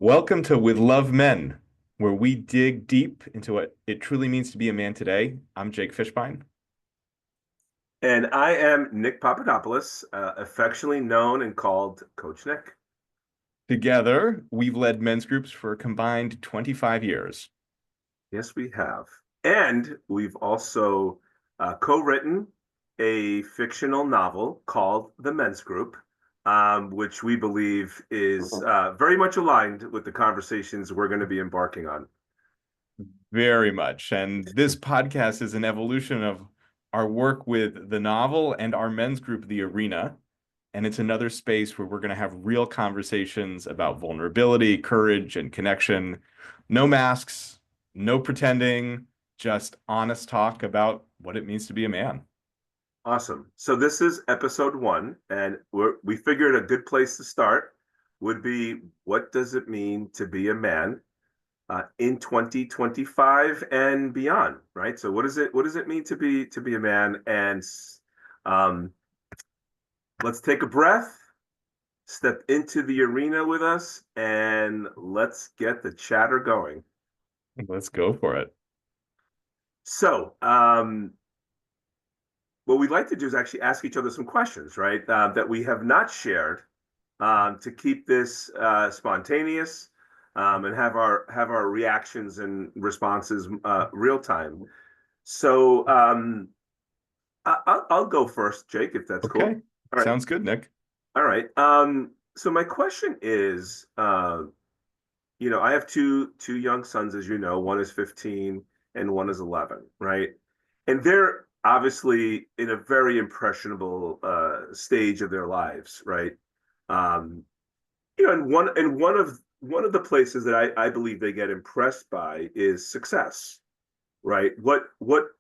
Welcome to With Love Men, where we dig deep into what it truly means to be a man today. I'm Jake Fishbein. And I am Nick Papadopoulos, affectionately known and called Coach Nick. Together, we've led men's groups for a combined 25 years. Yes, we have. And we've also co-written a fictional novel called The Men's Group, which we believe is very much aligned with the conversations we're going to be embarking on. Very much. And this podcast is an evolution of our work with the novel and our men's group, The Arena. And it's another space where we're going to have real conversations about vulnerability, courage, and connection. No masks, no pretending, just honest talk about what it means to be a man. Awesome. So this is episode one, and we figured a good place to start would be what does it mean to be a man in 2025 and beyond, right? So what does it mean to be a man? And um, let's take a breath, step into the arena with us, and let's get the chatter going. Let's go for it. So what we'd like to do is actually ask each other some questions, right? That we have not shared to keep this spontaneous and have our reactions and responses real time. So I'll go first, Jake, if that's Okay. cool. All right. Sounds good, Nick. All right. So my question is, I have two young sons, as you know. One is 15 and one is 11, right? And they're obviously in a very impressionable stage of their lives, right? Um, and one of the places that I believe they get impressed by is success, right? What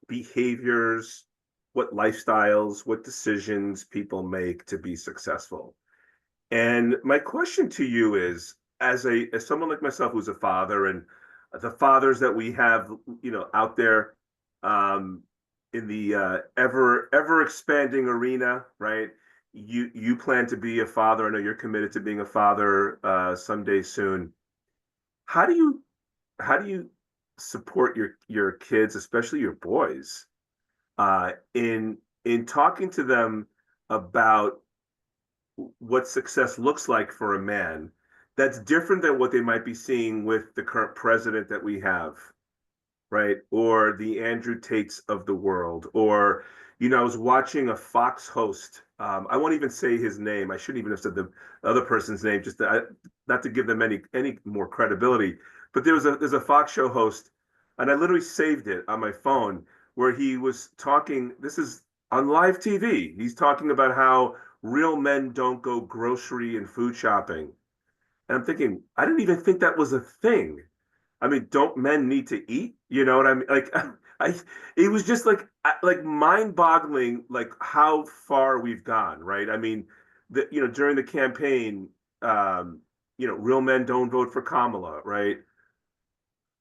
behaviors, what lifestyles, what decisions people make to be successful. And my question to you is, as someone like myself who's a father, and the fathers that we have, out there um, in the ever expanding arena, right? You plan to be a father. I know you're committed to being a father someday soon. How do you how do you support your kids, especially your boys, in talking to them about what success looks like for a man that's different than what they might be seeing with the current president that we have, right? Or the Andrew Tates of the world. Or, I was watching a Fox host. I won't even say his name. I shouldn't even have said the other person's name, not to give them any more credibility. But there's a Fox show host, and I literally saved it on my phone where he was talking. This is on live TV. He's talking about how real men don't go grocery and food shopping. And I'm thinking, I didn't even think that was a thing. I mean, don't men need to eat? You know what I mean? Like, it was just like mind-boggling, like how far we've gone, right? I mean, during the campaign, real men don't vote for Kamala, right?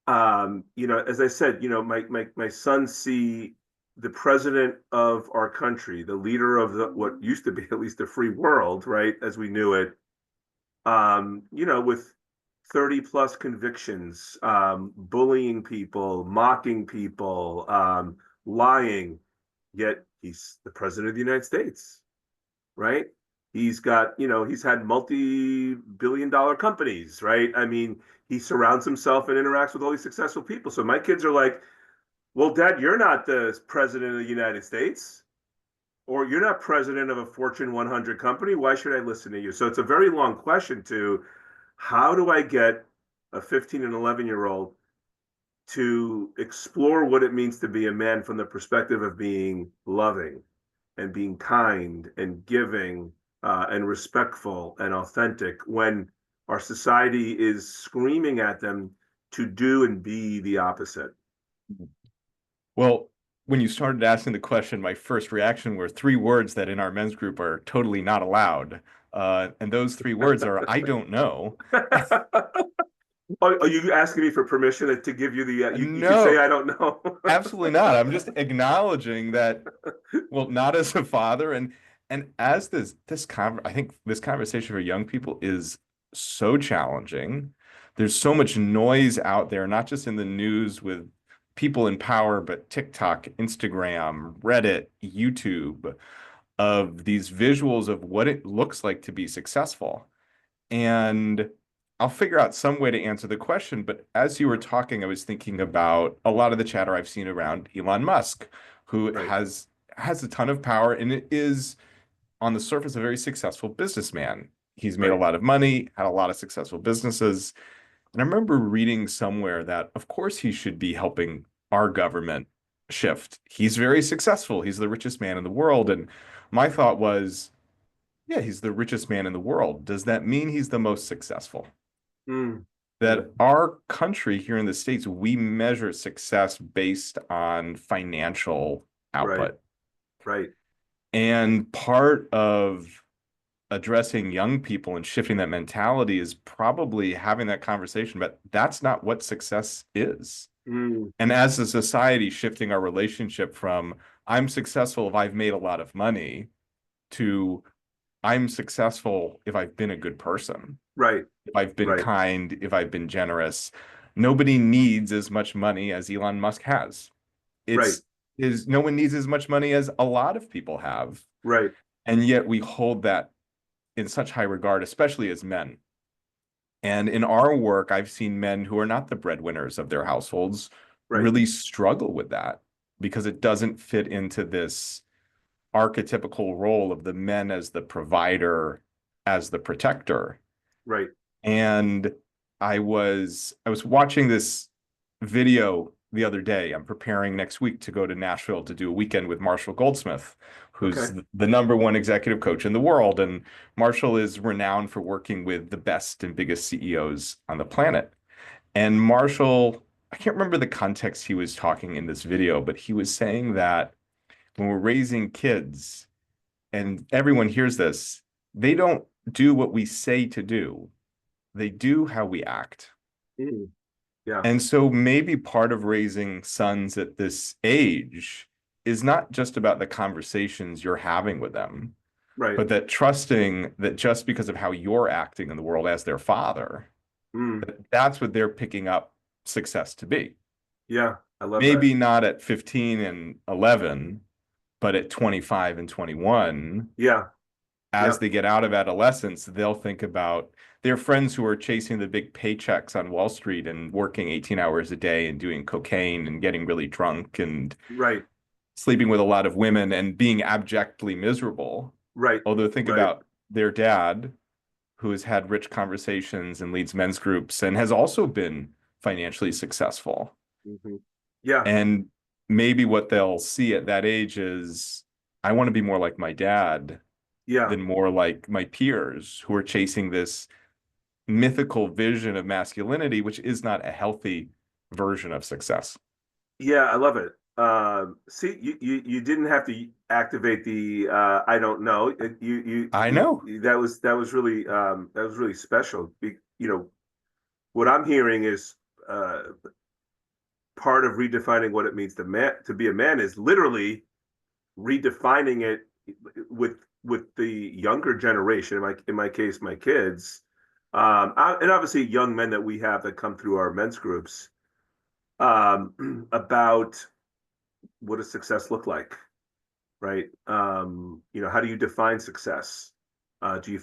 As I said, my sons see the president of our country, the leader of what used to be at least a free world, right, as we knew it, with 30 plus convictions, bullying people, mocking people, lying, yet he's the president of the United States, right? He's had multi-billion dollar companies, right? I mean, he surrounds himself and interacts with all these successful people. So my kids are like, well, Dad, you're not the president of the United States, or you're not president of a Fortune 100 company. Why should I listen to you? So it's a very long question to how do I get a 15 and 11-year-old to explore what it means to be a man from the perspective of being loving and being kind and giving and respectful and authentic when our society is screaming at them to do and be the opposite. Well, when you started asking the question, my first reaction were three words that in our men's group are totally not allowed. And those three words are, I don't know. Are you asking me for permission to give you the? You can say No, I don't know. absolutely not. I'm just acknowledging that, well, not as a father, and as I think this conversation for young people is so challenging there's so much noise out there, not just in the news with people in power, but TikTok, Instagram, Reddit, YouTube, of these visuals of what it looks like to be successful. And I'll figure out some way to answer the question. But as you were talking, I was thinking about a lot of the chatter I've seen around Elon Musk, who Right. has a ton of power and it is on the surface a very successful businessman. He's made a Right. lot of money, had a lot of successful businesses. And I remember reading somewhere that, of course, he should be helping our government shift. He's very successful. He's the richest man in the world. And my thought was, yeah, he's the richest man in the world. Does that mean he's the most successful? Mm. Mm. That our country here in the States, we measure success based on financial Right. output. Right. And part of addressing young people and shifting that mentality is probably having that conversation, but that's not what success is. Mm. And as a society, shifting our relationship from I'm successful if I've made a lot of money to I'm successful if I've been a good person, Right. if I've been Right. kind, if I've been generous. Nobody needs as much money as Elon Musk has. Right. It's is no one needs as much money as a lot of people have. Right. And yet we hold that in such high regard, especially as men. And in our work, I've seen men who are not the breadwinners of their households Right. really struggle with that because it doesn't fit into this archetypical role of the men as the provider, as the protector. Right. And I was watching this video the other day. I'm preparing next week to go to Nashville to do a weekend with Marshall Goldsmith, Okay. who's the number one executive coach in the world. And Marshall is renowned for working with the best and biggest CEOs on the planet. And Marshall, I can't remember the context he was talking in this video, but he was saying that when we're raising kids, and everyone hears this, they don't do what we say to do, they do how we act. Mm. Yeah. And so maybe part of raising sons at this age is not just about the conversations you're having with them, Right. but that trusting that just because of how you're acting in the world as their father, Mm. that's what they're picking up success to be. Yeah. I love that. Maybe not at 15 and 11, but at 25 and 21, Yeah. as Yeah. they get out of adolescence, they'll think about their friends who are chasing the big paychecks on Wall Street and working 18 hours a day and doing cocaine and getting really drunk and Right. sleeping with a lot of women and being abjectly miserable. Right. Although think Right. about their dad, who has had rich conversations and leads men's groups and has also been financially successful. Hmm. Yeah. And maybe what they'll see at that age is, I want to be more like my dad Yeah. than more like my peers who are chasing this mythical vision of masculinity, which is not a healthy version of success. Yeah. I love it. See, you didn't have to activate the I don't know. I know. That was really special. You know, what I'm hearing is uh, part of redefining what it means to be a man is literally redefining it with the younger generation. In my case, my kids, and obviously young men that we have that come through our men's groups, about what does success look like, right? You know, how do you define success? Do you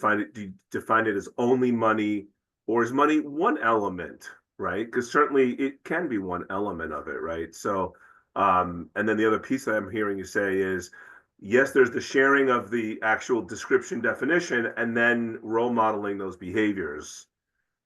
define it as only money, or is money one element, right? Because certainly it can be one element of it, right? So, and then the other piece that I'm hearing you say is, yes, there's the sharing of the actual description definition, and then role modeling those behaviors.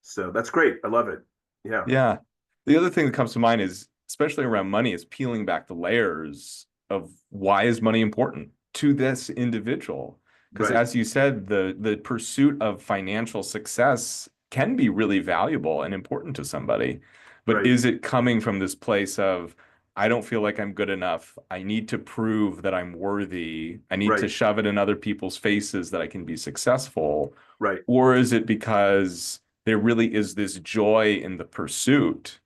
So that's great. I love it. Yeah. Yeah. The other thing that comes to mind is, especially around money, is peeling back the layers of why is money important to this individual? Because Right. as you said, the pursuit of financial success can be really valuable and important to somebody. But Right. is it coming from this place of, I don't feel like I'm good enough. I need to prove that I'm worthy. I need to Right. shove it in other people's faces that I can be successful. Right. Or is it because there really is this joy in the pursuit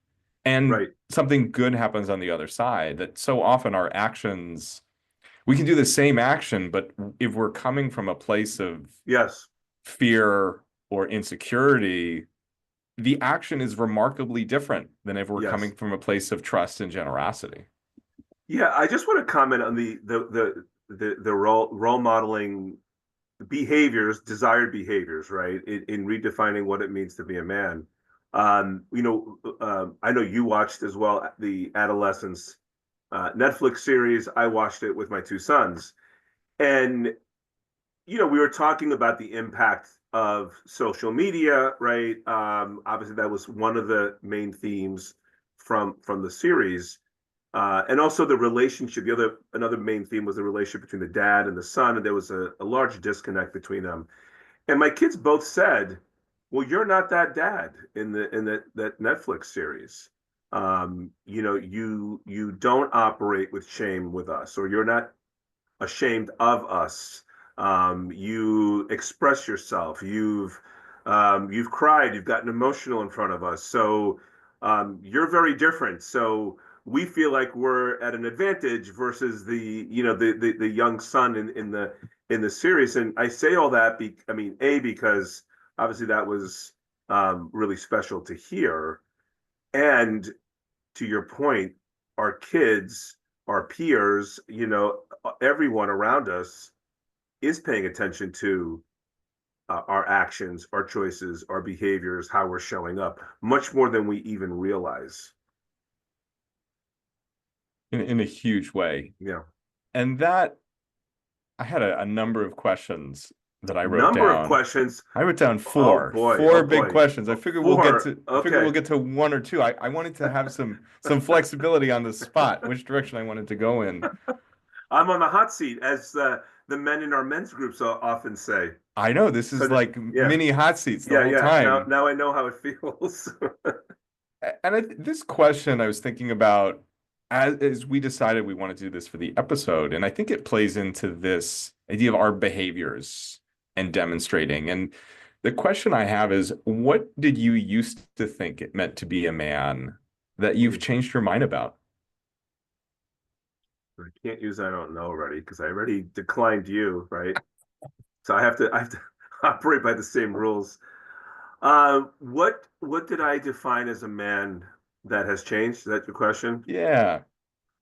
and Right. something good happens on the other side? That so often our actions, we can do the same action, but if we're coming from a place of Yes. fear or insecurity, the action is remarkably different than if we're Yes. coming from a place of trust and generosity. Yeah, I just want to comment on the role modeling behaviors, desired behaviors, right? In redefining what it means to be a man. I know you watched as well the Adolescence Netflix series. I watched it with my two sons, and we were talking about the impact of social media, right? Obviously, that was one of the main themes from the series, and also the relationship. Another main theme was the relationship between the dad and the son, and there was a large disconnect between them. And my kids both said, "Well, you're not that dad in that Netflix series. You don't operate with shame with us, or you're not ashamed of us. You express yourself. You've cried. You've gotten emotional in front of us. So you're very different. So we feel like we're at an advantage versus the young son in the series." And I say all that because obviously that was really special to hear, and to your point, our kids, our peers, everyone around us is paying attention to our actions, our choices, our behaviors, how we're showing up, much more than we even realize. In a huge way. Yeah. And that I had a number of questions that I wrote Number of down. questions. I wrote down Oh four, boy. Oh four big boy. questions. I figure we'll get Four. to I figure we'll Okay. get to one or two. I wanted to have some flexibility on the spot, which direction I wanted to go in. I'm on the hot seat, as the men in our men's groups often say. I know this So is like yeah, mini hot seats the yeah, whole yeah. Now, time. now I know how it feels. And this question I was thinking about as we decided we want to do this for the episode, and I think it plays into this idea of our behaviors and demonstrating. And the question I have is, what did you used to think it meant to be a man that you've changed your mind about? I can't use I don't know already because I already declined you, right? So I have to operate by the same rules. What did I define as a man that has changed? Is that your question? Yeah.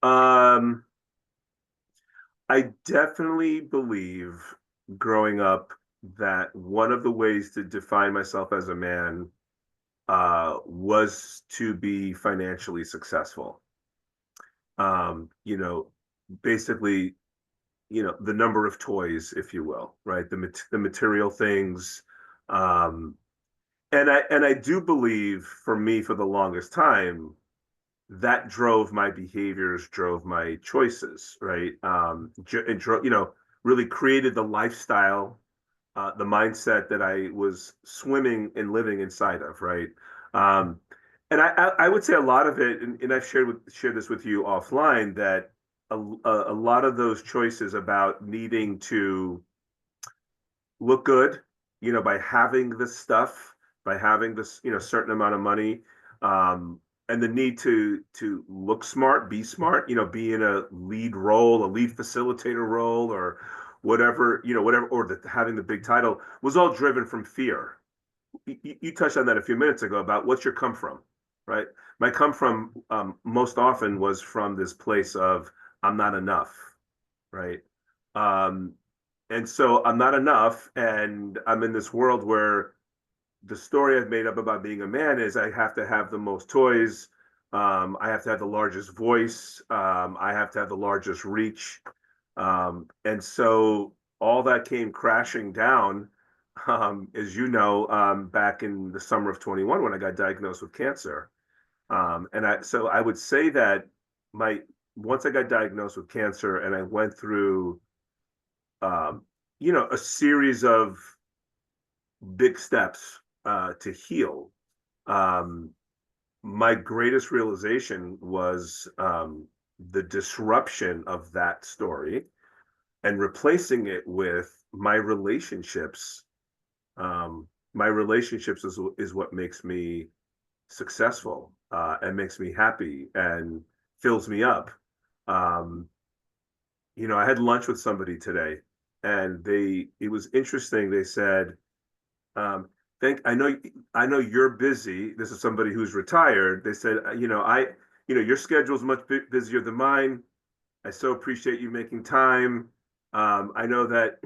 Um, I definitely believe growing up that one of the ways to define myself as a man was to be financially successful. Um, you know, Basically, the number of toys, if you will, right? The material things. Um, and I do believe, for me, for the longest time, that drove my behaviors, drove my choices, right? It drove, really created the lifestyle, the mindset that I was swimming and living inside of, right? Um, and I would say a lot of it, and I've shared this with you offline, that a lot of those choices about needing to look good, by having this stuff, by having this, certain amount of money, um, and the need to look smart, be smart, be in a lead role, a lead facilitator role, or whatever, or having the big title was all driven from fear. You touched on that a few minutes ago about what's your come from, right? My come from most often was from this place of I'm not enough, right? Um, and so I'm not enough, and I'm in this world where the story I've made up about being a man is I have to have the most toys, I have to have the largest voice, I have to have the largest reach, and so all that came crashing down, as back in the summer of 21 when I got diagnosed with cancer. So I would say that my once I got diagnosed with cancer and I went through um, a series of big steps to heal. Um, my greatest realization was the disruption of that story and replacing it with my relationships. My relationships is what makes me successful and makes me happy and fills me up. Um, I had lunch with somebody today, and it was interesting. They said, um, I know you're busy. This is somebody who's retired. They said, your schedule is much busier than mine. I so appreciate you making time. I know that,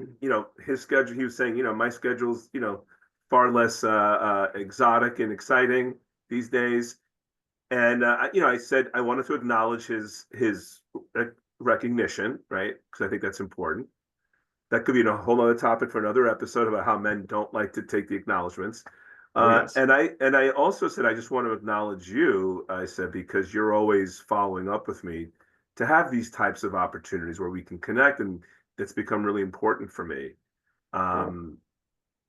his schedule, he was saying, my schedule's, far less exotic and exciting these days. And, I said I wanted to acknowledge his recognition, right? Because I think that's important. That could be a whole other topic for another episode about how men don't like to take the acknowledgments. Oh, yes. And I also said I just want to acknowledge you. I said because you're always following up with me to have these types of opportunities where we can connect, and that's become really important for me. Cool. Um,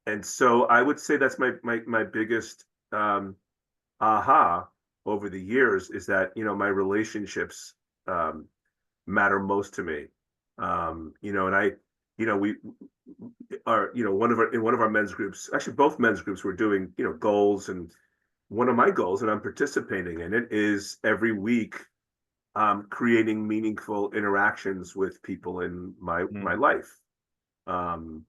and so I would say that's my biggest aha over the years is that my relationships um, matter most to me. And we are, in one of our men's groups, actually both men's groups were doing, goals. And one of my goals, and I'm participating in it, is every week creating meaningful interactions with people in my Mm. life. Um,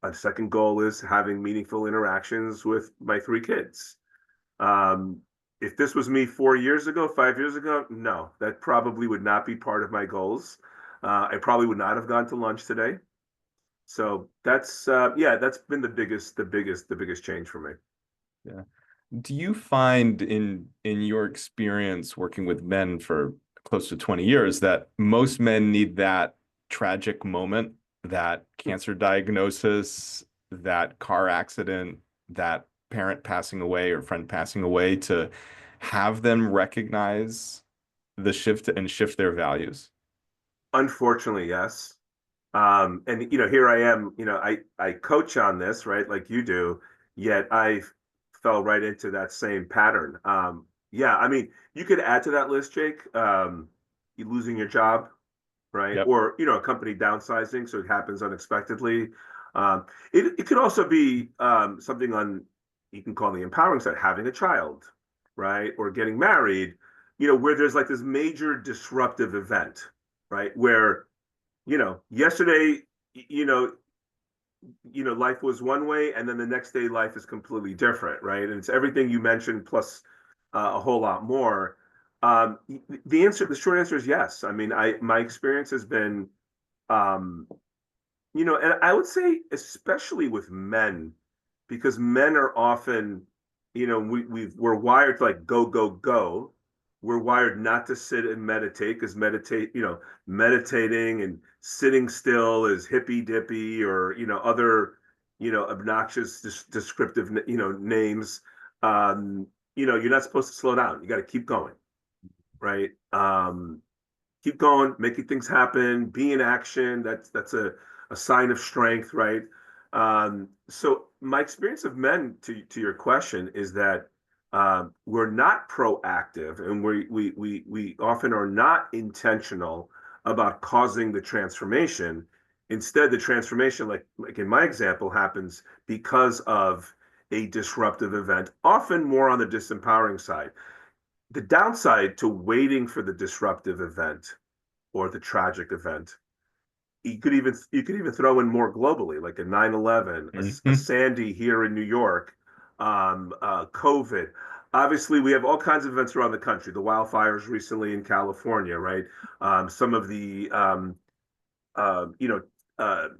a second goal is having meaningful interactions with my three kids. Um, if this was me 4 years ago, 5 years ago, no, that probably would not be part of my goals. I probably would not have gone to lunch today. So that's been the biggest change for me. Yeah. Do you find in your experience working with men for close to 20 years that most men need that tragic moment, that cancer diagnosis, that car accident, that parent passing away or friend passing away to have them recognize the shift and shift their values? Unfortunately, yes. And here I am, I coach on this, right, like you do, yet I fell right into that same pattern. Yeah, I mean, you could add to that list, Jake, you losing your job, right? Yep. Or, a company downsizing, so it happens unexpectedly. It could also be something on, you can call the empowering side, having a child, right? Or getting married, where there's like this major disruptive event, right? Where, yesterday, you know, life was one way, and then the next day life is completely different, right? And it's everything you mentioned plus a whole lot more. The short answer is yes. I mean, my experience has been, um, and I would say especially with men, because men are often, we're wired to like go, go, go. We're wired not to sit and meditate because meditating and sitting still is hippy dippy or, other, obnoxious descriptive, names. Um, you're not supposed to slow down. You got to keep going, right? Keep going, making things happen, be in action. That's a sign of strength, right? So my experience of men, to your question, is that we're not proactive, and we often are not intentional about causing the transformation. Instead, the transformation, like in my example, happens because of a disruptive event, often more on the disempowering side. The downside to waiting for the disruptive event or the tragic event, you could even throw in more globally, like a 9/11, a Mhm. Sandy here in New York, COVID. Obviously, we have all kinds of events around the country. The wildfires recently in California, right? Some of the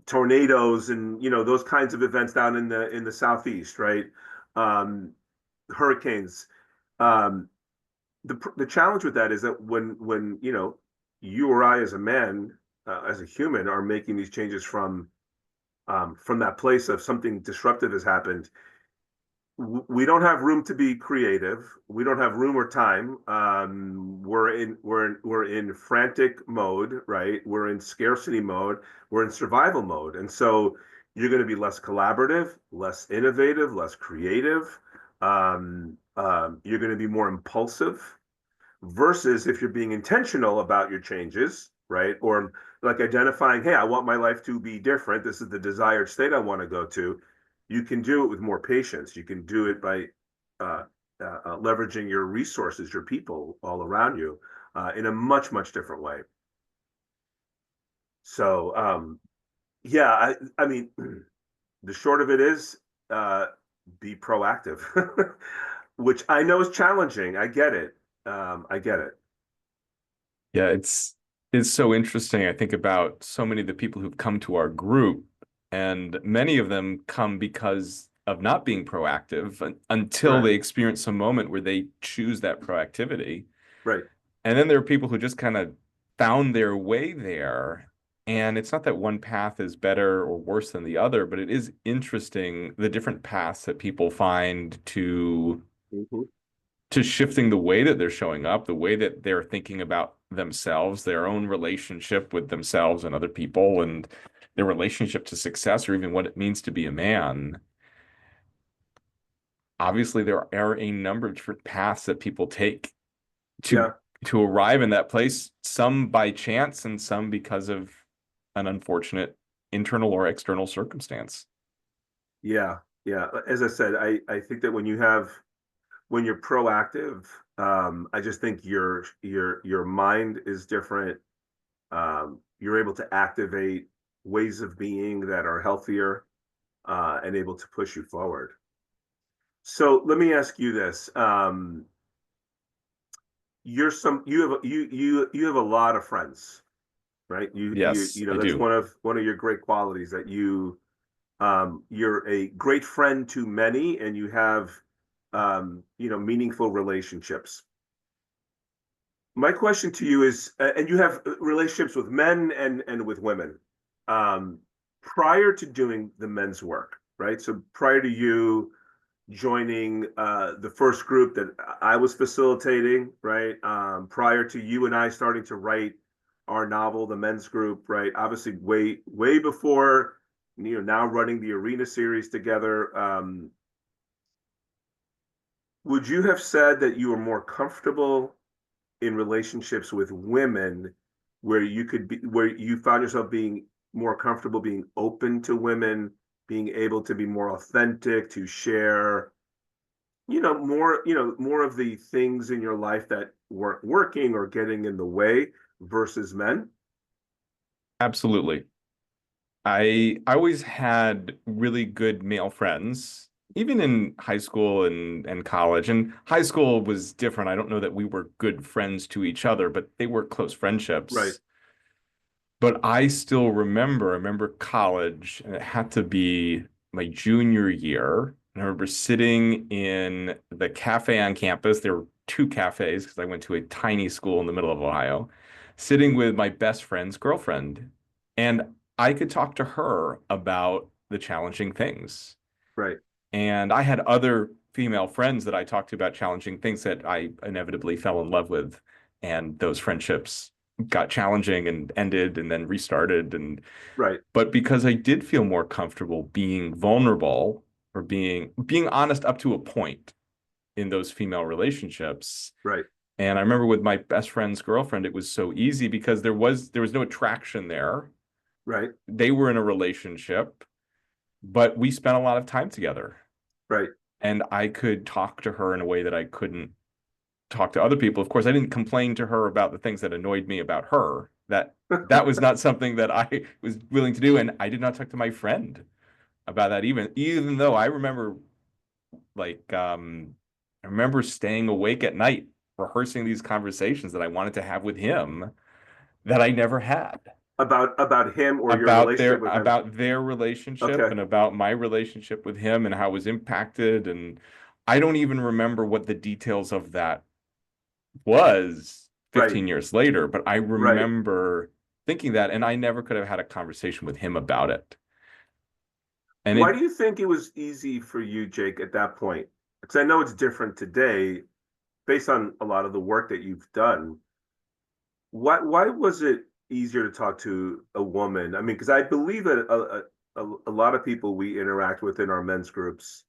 tornadoes and those kinds of events down in the southeast, right? Um, Hurricanes. Um, the challenge with that is that when you or I as a man, as a human, are making these changes from that place of something disruptive has happened, we don't have room to be creative. We don't have room or time. We're in frantic mode, right? We're in scarcity mode. We're in survival mode, and so you're going to be less collaborative, less innovative, less creative. You're going to be more impulsive versus if you're being intentional about your changes, right? Or like identifying, hey, I want my life to be different. This is the desired state I want to go to. You can do it with more patience. You can do it by uh, leveraging your resources, your people all around you in a much, much different way. So, yeah, I mean, the short of it is, be proactive, which I know is challenging. I get it. I get it. Yeah, it's so interesting. I think about so many of the people who've come to our group, and many of them come because of not being proactive until Right. they experience some moment where they choose that proactivity. Right. And then there are people who just kind of found their way there. And it's not that one path is better or worse than the other, but it is interesting the different paths that people find Mhm. to shifting the way that they're showing up, the way that they're thinking about themselves, their own relationship with themselves and other people, and their relationship to success, or even what it means to be a man. Obviously, there are a number of different paths that people take to Yeah. to arrive in that place, some by chance and some because of an unfortunate internal or external circumstance. Yeah. Yeah. As I said, I think that when you're proactive, I just think your mind is different. You're able to activate ways of being that are healthier and able to push you forward. So let me ask you this: you have a lot of friends, right? Yes, I That's do. one of your great qualities that you're a great friend to many, and you have meaningful relationships. My question to you is, and you have relationships with men and with women. Um, Prior to doing the men's work, right? So prior to you joining the first group that I was facilitating, right? Prior to you and I starting to write our novel, the men's group, right? Obviously, way before, now running the Arena series together. Would you have said that you were more comfortable in relationships with women where you found yourself being more comfortable being open to women, being able to be more authentic, to share, more of the things in your life that weren't working or getting in the way versus men? Absolutely. I always had really good male friends, even in high school and college. And high school was different. I don't know that we were good friends to each other, but they were close Right, friendships. But I remember college, and it had to be my junior year. And I remember sitting in the cafe on campus. There were two cafes because I went to a tiny school in the middle of Ohio, sitting with my best friend's girlfriend. And I could talk to her about the challenging things. right, And I had other female friends that I talked to about challenging things that I inevitably fell in love with. And those friendships got challenging and ended and then restarted. And right, but because I did feel more comfortable being vulnerable or being honest up to a point in those female relationships. right, And I remember with my best friend's girlfriend, it was so easy because there was no attraction there. right, They were in a relationship, but we spent a lot of time together. right. And I could talk to her in a way that I couldn't talk to other people. Of course, I didn't complain to her about the things that annoyed me about her. That was not something that I was willing to do, and I did not talk to my friend about that even though I remember like I remember staying awake at night rehearsing these conversations that I wanted to have with him that I never had About him or your relationship with him? about their relationship Okay, and about my relationship with him and how it was impacted. And I don't even remember what the details of that was right, 15 years later, but I right. remember thinking that, and I never could have had a conversation with him about it. And Why it do you think it was easy for you, Jake, at that point? Because I know it's different today based on a lot of the work that you've done. Why was it easier to talk to a woman? I mean, because I believe that a lot of people we interact with in our men's groups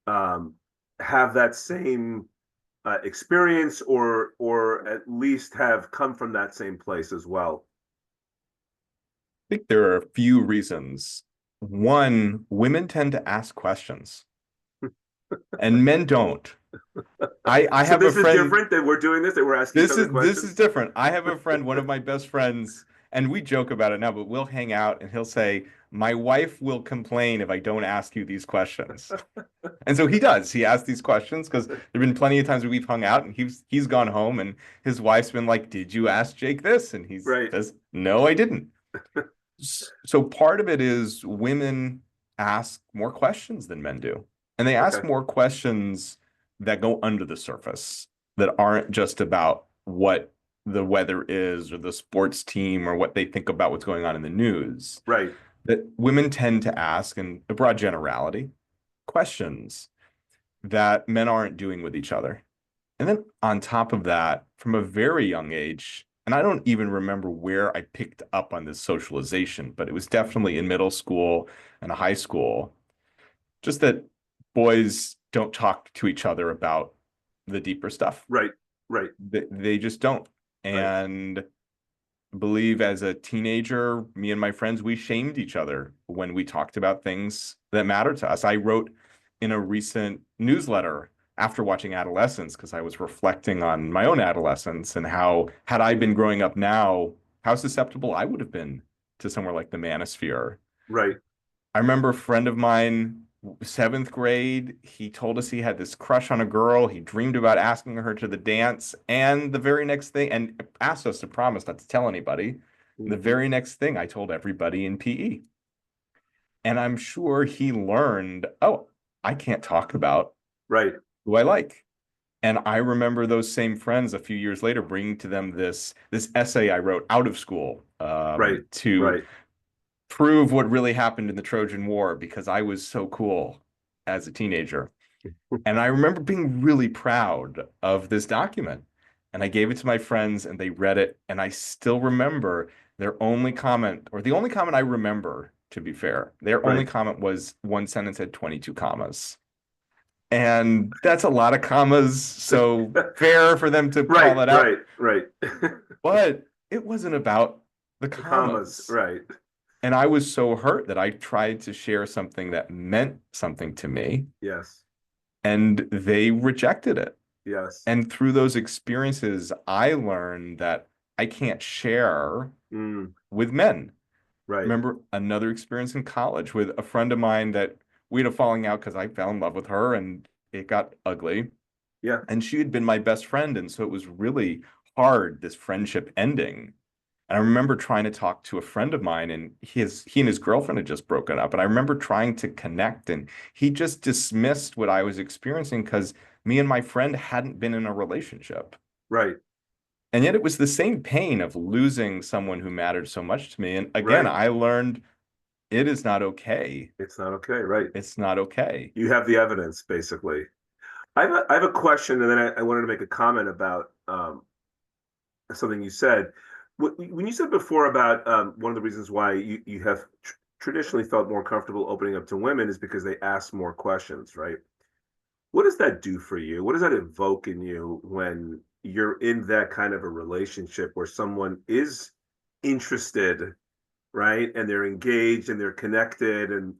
um, have that same experience, or at least have come from that same place as well. think there are a few reasons. One, women tend to ask questions and men don't. I So have a this is friend, different that we're doing this, that we're asking each other this is questions. different. I have a friend, one of my best friends, and we joke about it now, but we'll hang out and he'll say, my wife will complain if I don't ask you these questions. And so he does. He asks these questions because there've been plenty of times where we've hung out and he's gone home and his wife's been like, "Did you ask Jake this?" And he Right. says, "No, I didn't." So part of it is women ask more questions than men do. And they ask Okay. more questions that go under the surface, that aren't just about what the weather is or the sports team or what they think about what's going on in the news. Right. That women tend to ask, in a broad generality, questions that men aren't doing with each other. And then on top of that, from a very young age, and I don't even remember where I picked up on this socialization, but it was definitely in middle school and high school, just that boys don't talk to each other about the deeper stuff. Right. Right. They just don't. Right. And believe as a teenager, me and my friends, we shamed each other when we talked about things that mattered to us. I wrote in a recent newsletter after watching Adolescence because I was reflecting on my own adolescence and how, had I been growing up now, how susceptible I would have been to somewhere like the manosphere. Right. I remember a friend of mine, seventh grade, he told us he had this crush on a girl. He dreamed about asking her to the dance. And the very next thing, and asked us to promise not to tell anybody. The Hmm. very next thing, I told everybody in PE. And I'm sure he learned, oh, I can't talk about Right. who I like. And I remember those same friends a few years later bringing to them this essay I wrote out of school Right. to Right. prove what really happened in the Trojan War because I was so cool as a teenager. And I remember being really proud of this document. And I gave it to my friends and they read it. And I still remember their only comment, or the only comment I remember, to be fair, their only Right. comment was one sentence had 22 commas. And that's a lot of commas. So fair for them to call Right. that out. Right. Right. But it wasn't about the The commas. commas. Right. And I was so hurt that I tried to share something that meant something to me, Yes. and they rejected it. Yes. And through those experiences, I learned that I can't share Mm. with men. Right. Remember another experience in college with a friend of mine that we had a falling out because I fell in love with her and it got ugly. Yeah. And she had been my best friend. And so it was really hard, this friendship ending. And I remember trying to talk to a friend of mine, and he and his girlfriend had just broken up. And I remember trying to connect, and he just dismissed what I was experiencing because me and my friend hadn't been in a relationship. Right. And yet it was the same pain of losing someone who mattered so much to me. And again, Right. I learned it is not okay. It's not okay. Right. It's not okay. You have the evidence, basically. I have a question, and then I wanted to make a comment about something you said. When you said before about one of the reasons why you have traditionally felt more comfortable opening up to women is because they ask more questions, right? What does that do for you? What does that evoke in you when you're in that kind of a relationship where someone is interested, right? And they're engaged and they're connected, and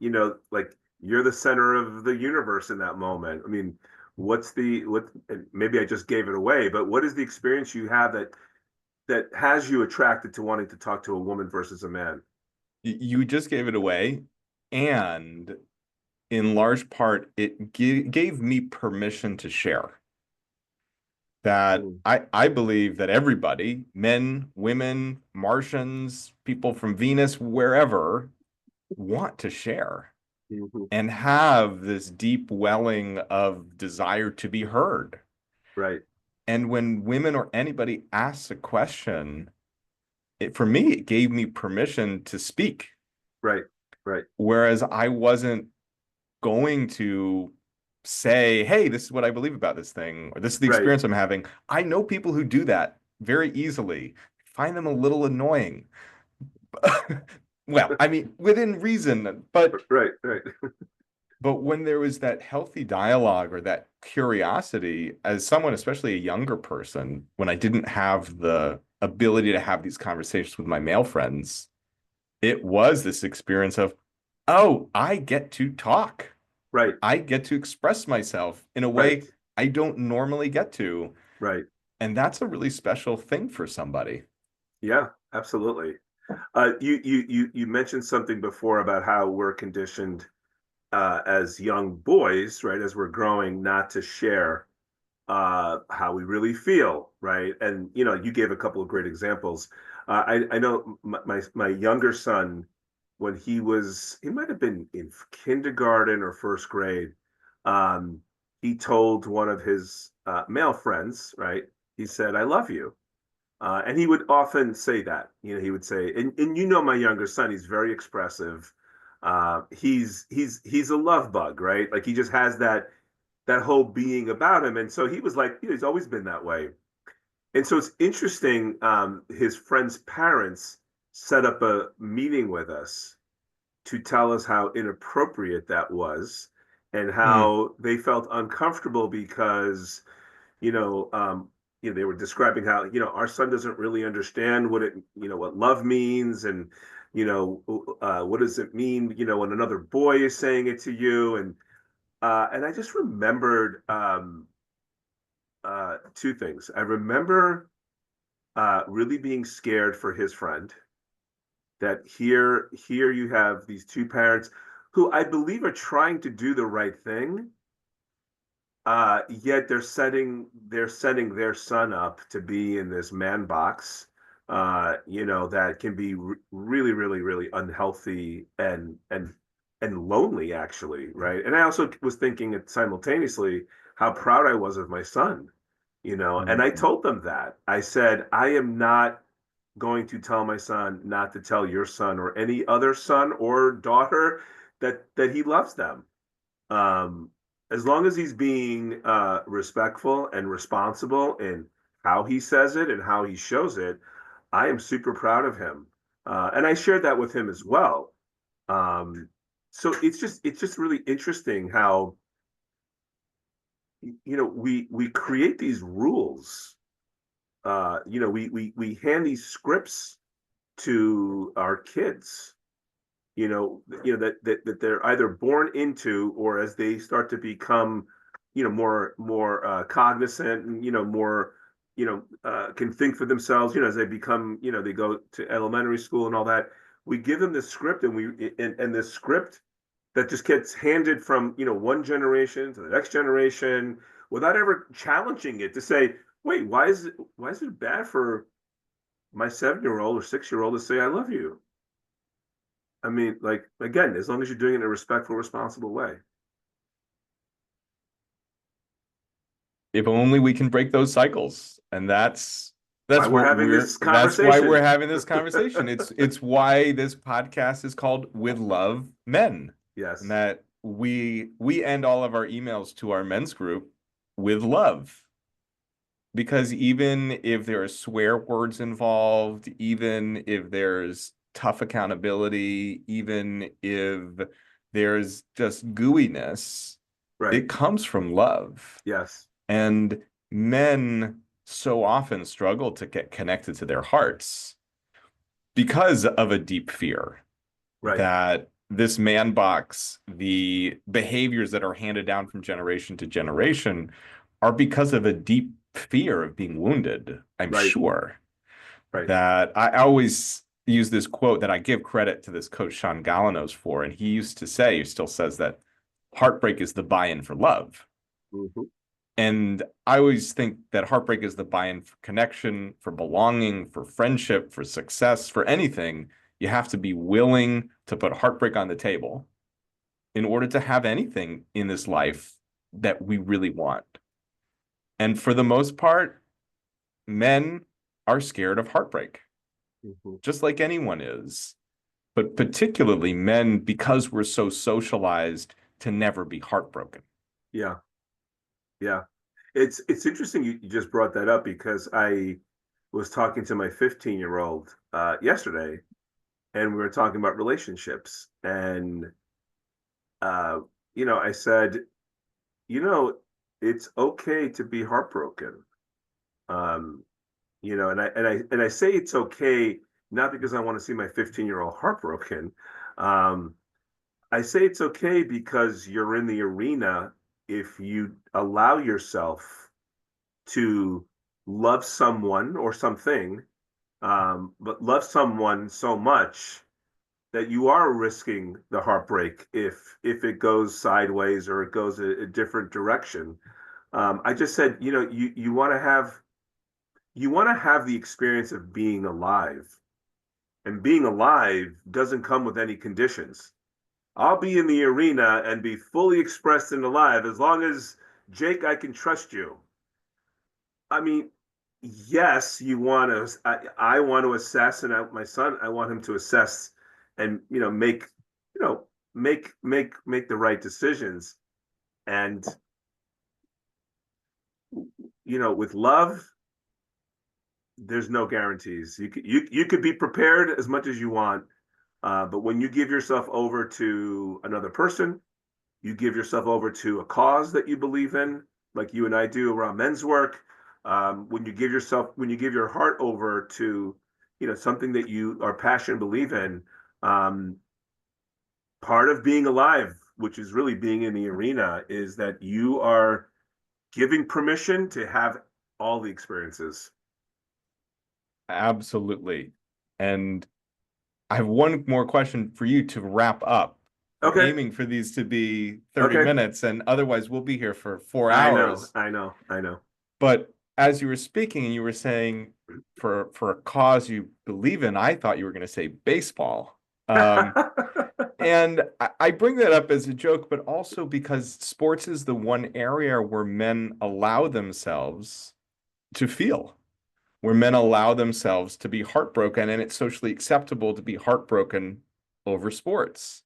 like you're the center of the universe in that moment. I mean, what? And maybe I just gave it away, but what is the experience you have that has you attracted to wanting to talk to a woman versus a man? You just gave it away. And in large part, it gave me permission to share. That Mm. I believe that everybody, men, women, Martians, people from Venus, wherever, want to share Mhm. and have this deep welling of desire to be heard. Right, And when women or anybody asks a question, for me, it gave me permission to speak. right, right, Whereas I wasn't going to say, hey, this is what I believe about this thing, or this is the right, experience I'm having. I know people who do that very easily. Find them a little annoying. Well, I mean, within reason, right, right, but when there was that healthy dialogue or that curiosity, as someone, especially a younger person, when I didn't have the ability to have these conversations with my male friends, it was this experience of, oh, I get to talk. right, I get to express myself in a right, way I don't normally get to. right. And that's a really special thing for somebody. Yeah, absolutely. You mentioned something before about how we're conditioned as young boys, right, as we're growing, not to share how we really feel, right? And you gave a couple of great examples. I know my younger son, when he might have been in kindergarten or first grade, um, he told one of his male friends, right? He said, "I love you." And he would often say that, he would say, and my younger son, he's very expressive. He's a love bug, right? Like he just has that whole being about him. And so he was like, he's always been that way. And so it's interesting. His friend's parents set up a meeting with us to tell us how inappropriate that was and Hmm. how they felt uncomfortable because you know, um, they were describing how, our son doesn't really understand what love means and, what does it mean, when another boy is saying it to you. And I just remembered two things. I remember really being scared for his friend that here you have these two parents who I believe are trying to do the right thing, yet they're setting their son up to be in this man box, that can be really, really, really unhealthy and lonely, actually, right? And I also was thinking simultaneously how proud I was of my son, and I Hmm. told them that. I said, I am not going to tell my son not to tell your son or any other son or daughter that he loves them, um, as long as he's being respectful and responsible in how he says it and how he shows it. I am super proud of him, and I shared that with him as well. Um, so it's just really interesting how we create these rules. We hand these scripts to our kids, that they're either born into, or as they start to become more cognizant and more can think for themselves, as they become, they go to elementary school and all that. We give them this script, and this script that just gets handed from one generation to the next generation without ever challenging it to say, wait, why is it bad for my 7-year-old or 6-year-old to say I love you? I mean, like, again, as long as you're doing it in a respectful, responsible way. If only we can break those cycles. And that's Why that's we're what having we're this that's why we're conversation. having this conversation. It's why this podcast is called With Love Men. And Yes, that we end all of our emails to our men's group with love. Because even if there are swear words involved, even if there's tough accountability, even if there's just gooiness, right. it comes from love. Yes, And men so often struggle to get connected to their hearts because of a deep fear right. that this man box, the behaviors that are handed down from generation to generation, are because of a deep fear of being wounded, I'm Right. sure. Right. That I always use this quote that I give credit to this coach Sean Galanos for, and he used to say, he still says that heartbreak is the buy-in for love. Hmm. And I always think that heartbreak is the buy-in for connection, for belonging, for friendship, for success, for anything. You have to be willing to put heartbreak on the table in order to have anything in this life that we really want. And for the most part, men are scared of heartbreak, Hmm. just like anyone is. But particularly men, because we're so socialized to never be heartbroken. Yeah. Yeah. It's interesting you just brought that up because I was talking to my 15-year-old yesterday, and we were talking about relationships. And uh, I said, you know, it's okay to be heartbroken. Um, and I say it's okay not because I want to see my 15-year-old heartbroken. Um, I say it's okay because you're in the arena if you allow yourself to love someone or something but love someone so much that you are risking the heartbreak if it goes sideways or it goes a different direction. I just said, you want to have the experience of being alive, and being alive doesn't come with any conditions. I'll be in the arena and be fully expressed and alive as long as Jake, I can trust you. I mean, yes, you want to. I want to assess, and my son, I want him to assess, and make, you know, make the right decisions. And with love, there's no guarantees. You could be prepared as much as you want, but when you give yourself over to another person, you give yourself over to a cause that you believe in, like you and I do around men's work. When you give your heart over to, something that you are passionate, believe in, um, part of being alive, which is really being in the arena, is that you are giving permission to have all the experiences. Absolutely. And I have one more question for you to wrap up. We're Okay. aiming for these to be 30 Okay. minutes, and otherwise we'll be here for 4 hours. I know. But as you were speaking and you were saying for a cause you believe in, I thought you were going to say baseball. And I bring that up as a joke, but also because sports is the one area where men allow themselves to feel, where men allow themselves to be heartbroken, and it's socially acceptable to be heartbroken over sports.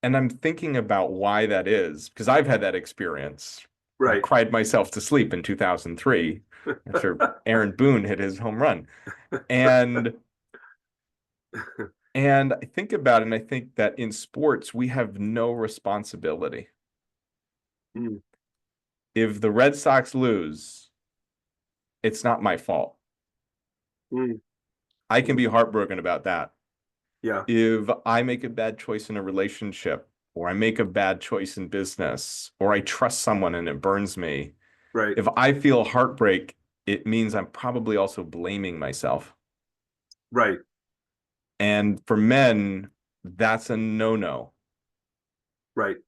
And I'm thinking about why that is, because I've had that experience. I Right. cried myself to sleep in 2003 after Aaron Boone hit his home run. And I think about it, and I think that in sports, we have no responsibility. Mm, If the Red Sox lose, it's not my fault. mm, I can mm. be heartbroken about that. Yeah. If I make a bad choice in a relationship, or I make a bad choice in business, or I trust someone and it burns me, Right. if I feel heartbreak, it means I'm probably also blaming myself. Right. And for men, that's a no-no, Right.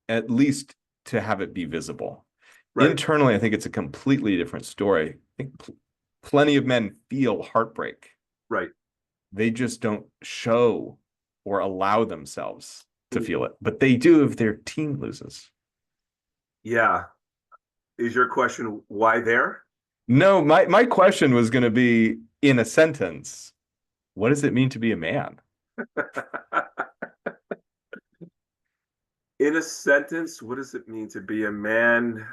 at least to have it be visible. Right. Internally, I think it's a completely different story. I think plenty of men feel heartbreak. Right. They just don't show or allow themselves to Mm. feel it, but they do if their team loses. Yeah. Is your question why there? No, my question was going to be in a sentence, what does it mean to be a man? In a sentence, what does it mean to be a man?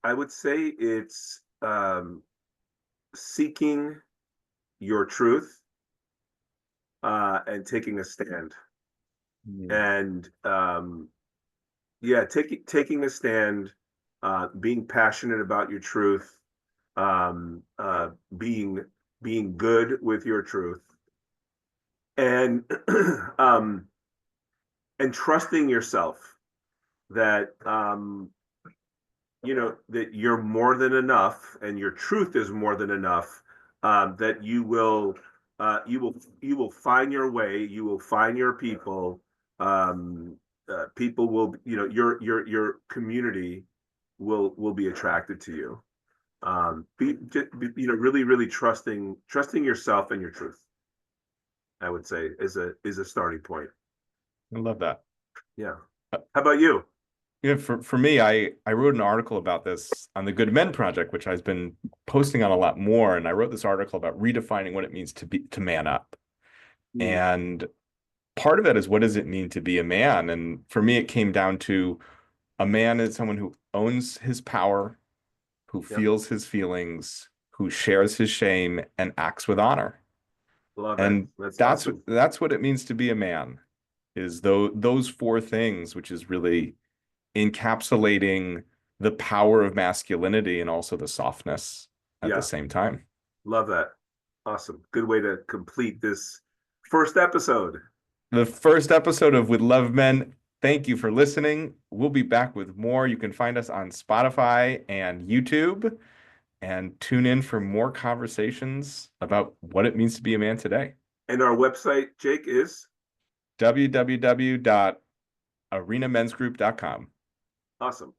I would say it's seeking your truth and taking a stand. Mm. And yeah, taking a stand, being passionate about your truth, um, uh, being being good with your truth, and um, and trusting yourself that that you're more than enough, and your truth is more than enough. That you will find your way, you will find your people. People will, your community will be attracted to you. Really, really trusting yourself and your truth. I would say is a starting point. I love that. Yeah. How about you? Yeah, for me, I wrote an article about this on the Good Men Project, which I've been posting on a lot more. And I wrote this article about redefining what it means to man up. Mm, And part of it is, what does it mean to be a man? And for me, it came down to a man is someone who owns his power, who yeah, feels his feelings, who shares his shame, and acts with honor. love it. And That's that's awesome. that's what it means to be a man, is those four things, which is really encapsulating the power of masculinity and also the softness at the Yeah, same time. love that. Awesome. Good way to complete this first episode. The first episode of With Love Men, Thank you for listening. We'll be back with more. You can find us on Spotify and YouTube, and tune in for more conversations about what it means to be a man today. And our website, Jake, is www.arenamensgroup.com. awesome.